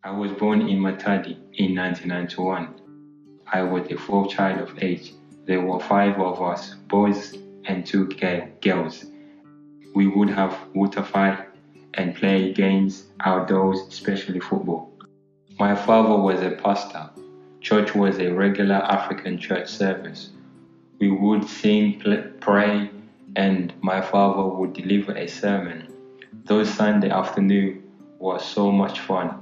I was born in Matadi in 1991. I was the fourth child of eight. There were five of us, boys and two girls. We would have water fight and play games outdoors, especially football. My father was a pastor. Church was a regular African church service. We would sing, pray, and my father would deliver a sermon. Those Sunday afternoons were so much fun.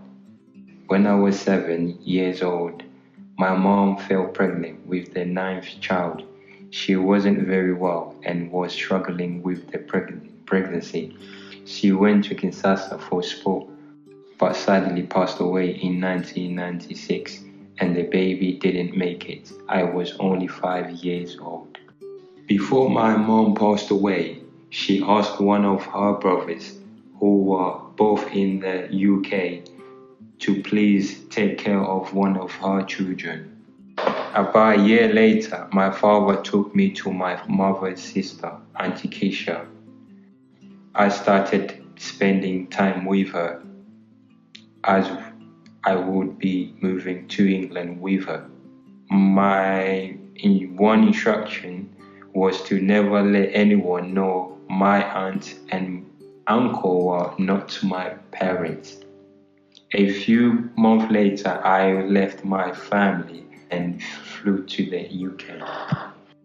When I was 7 years old, my mom fell pregnant with the ninth child. She wasn't very well and was struggling with the pregnancy. She went to Kinshasa for sport, but sadly passed away in 1996, and the baby didn't make it. I was only 5 years old. Before my mom passed away, she asked one of her brothers, who were both in the UK, to please take care of one of her children. About a year later, my father took me to my mother's sister, Auntie Keisha. I started spending time with her, as I would be moving to England with her. My one instruction was to never let anyone know my aunt and uncle were not my parents. A few months later, I left my family and flew to the UK.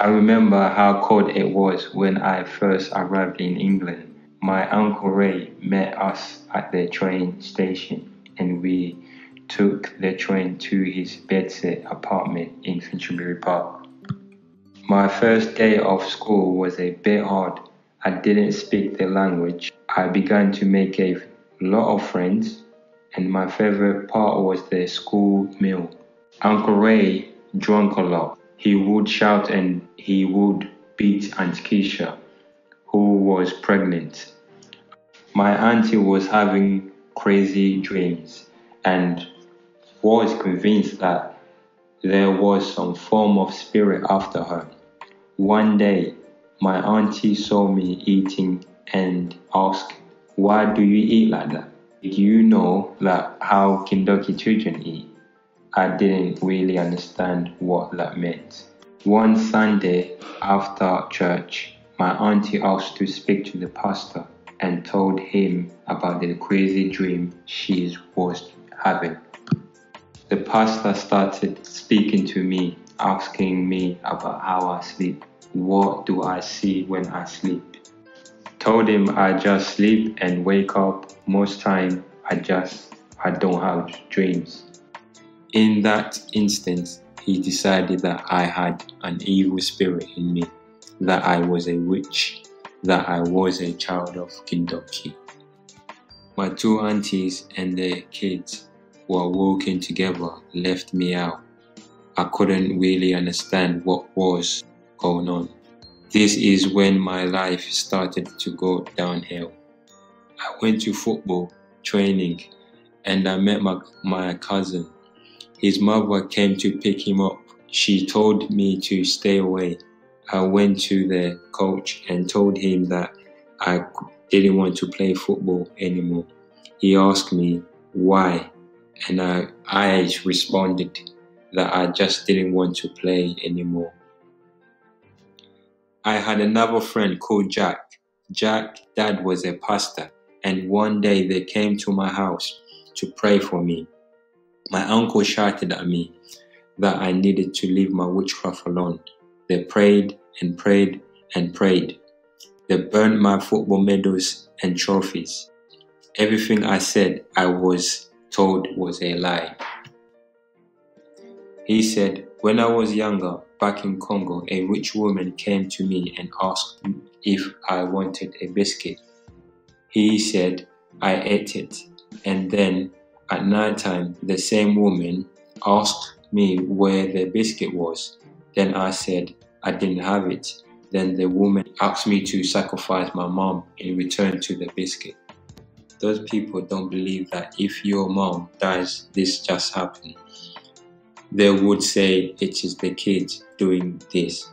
I remember how cold it was when I first arrived in England. My Uncle Ray met us at the train station, and we took the train to his bedsit apartment in Finchley Park. My first day of school was a bit hard. I didn't speak the language. I began to make a lot of friends, and my favorite part was the school meal. Uncle Ray drank a lot. He would shout and he would beat Aunt Keisha, who was pregnant. My auntie was having crazy dreams and was convinced that there was some form of spirit after her. One day, my auntie saw me eating and asked, "Why do you eat like that? Did you know that how Kindoki children eat?" I didn't really understand what that meant. One Sunday after church, my auntie asked to speak to the pastor and told him about the crazy dream she was having. The pastor started speaking to me, asking me about how I sleep. What do I see when I sleep? Told him I just sleep and wake up. Most time I don't have dreams. In that instance, he decided that I had an evil spirit in me, that I was a witch, that I was a child of Kindoki. My two aunties and their kids were walking together, left me out. I couldn't really understand what was going on. This is when my life started to go downhill. I went to football training and I met my cousin. His mother came to pick him up. She told me to stay away. I went to the coach and told him that I didn't want to play football anymore. He asked me why, and I responded that I just didn't want to play anymore. I had another friend called Jack. Jack's dad was a pastor, and one day they came to my house to pray for me. My uncle shouted at me that I needed to leave my witchcraft alone. They prayed and prayed and prayed. They burned my football medals and trophies. Everything I said, I was told was a lie. He said, when I was younger, back in Congo, a rich woman came to me and asked if I wanted a biscuit. He said I ate it, and then at night time, the same woman asked me where the biscuit was. Then I said I didn't have it. Then the woman asked me to sacrifice my mom in return to the biscuit. Those people don't believe that if your mom dies, this just happened. They would say it is the kids doing this.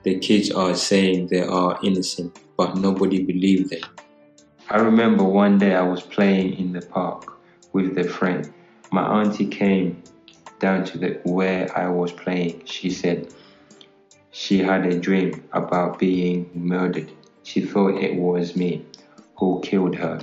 The kids are saying they are innocent, but nobody believed them. I remember one day I was playing in the park with a friend. My auntie came down to where I was playing. She said she had a dream about being murdered. She thought it was me who killed her.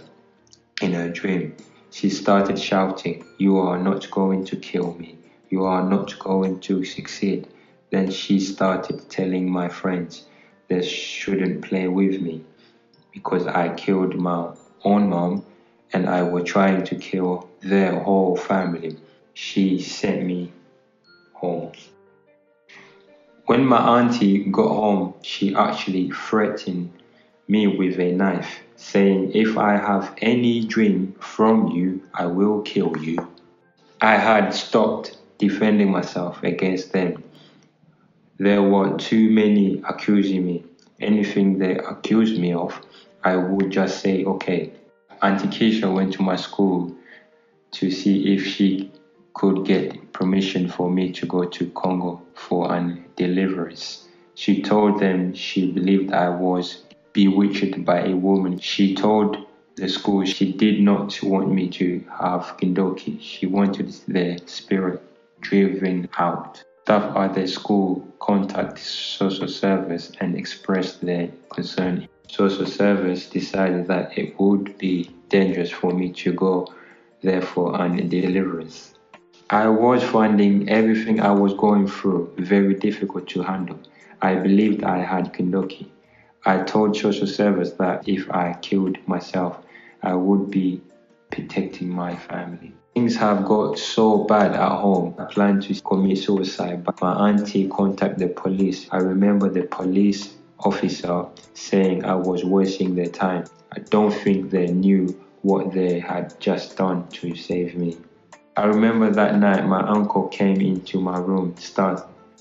In her dream, she started shouting, "You are not going to kill me. You are not going to succeed." Then she started telling my friends they shouldn't play with me because I killed my own mom and I was trying to kill their whole family. She sent me home. When my auntie got home, she actually threatened me with a knife, saying, "If I have any dream from you, I will kill you." I had stopped defending myself against them. There were too many accusing me. Anything they accused me of, I would just say, okay. Auntie Keisha went to my school to see if she could get permission for me to go to Congo for an deliverance. She told them she believed I was bewitched by a woman. She told the school she did not want me to have Kindoki. She wanted the spirit driven out. Staff at the school contacted social service and expressed their concern. Social service decided that it would be dangerous for me to go there for an deliverance. I was finding everything I was going through very difficult to handle. I believed I had Kindoki. I told social service that if I killed myself, I would be protecting my family. Things have got so bad at home. I planned to commit suicide, but my auntie contacted the police. I remember the police officer saying I was wasting their time. I don't think they knew what they had just done to save me. I remember that night my uncle came into my room,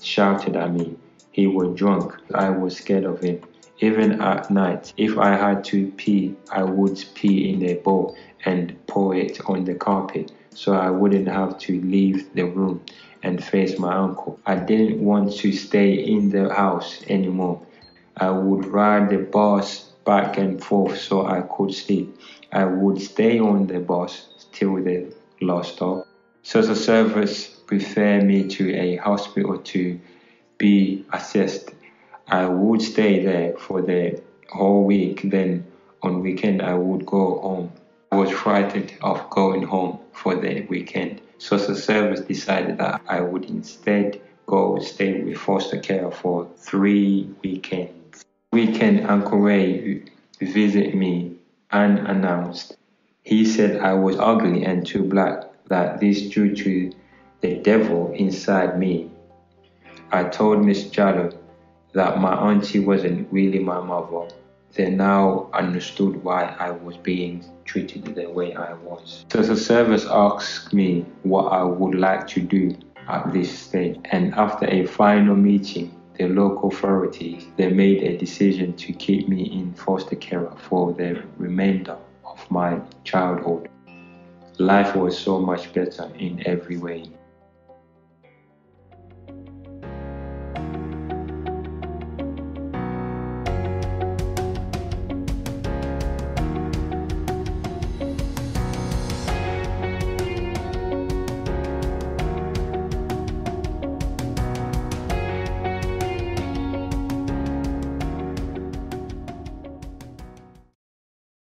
shouted at me. He was drunk. I was scared of him. Even at night, if I had to pee, I would pee in a bowl and pour it on the carpet so I wouldn't have to leave the room and face my uncle. I didn't want to stay in the house anymore. I would ride the bus back and forth so I could sleep. I would stay on the bus till the last stop. Social service referred me to a hospital to be assessed. I would stay there for the whole week, then on weekend I would go home. I was frightened of going home for the weekend. Social service decided that I would instead go stay with foster care for 3 weekends. Weekend Uncle Ray visited me unannounced. He said I was ugly and too black, that this due to the devil inside me. I told Miss Jallo that my auntie wasn't really my mother. They now understood why I was being treated the way I was. So the service asked me what I would like to do at this stage, and after a final meeting, the local authorities, they made a decision to keep me in foster care for the remainder of my childhood. Life was so much better in every way.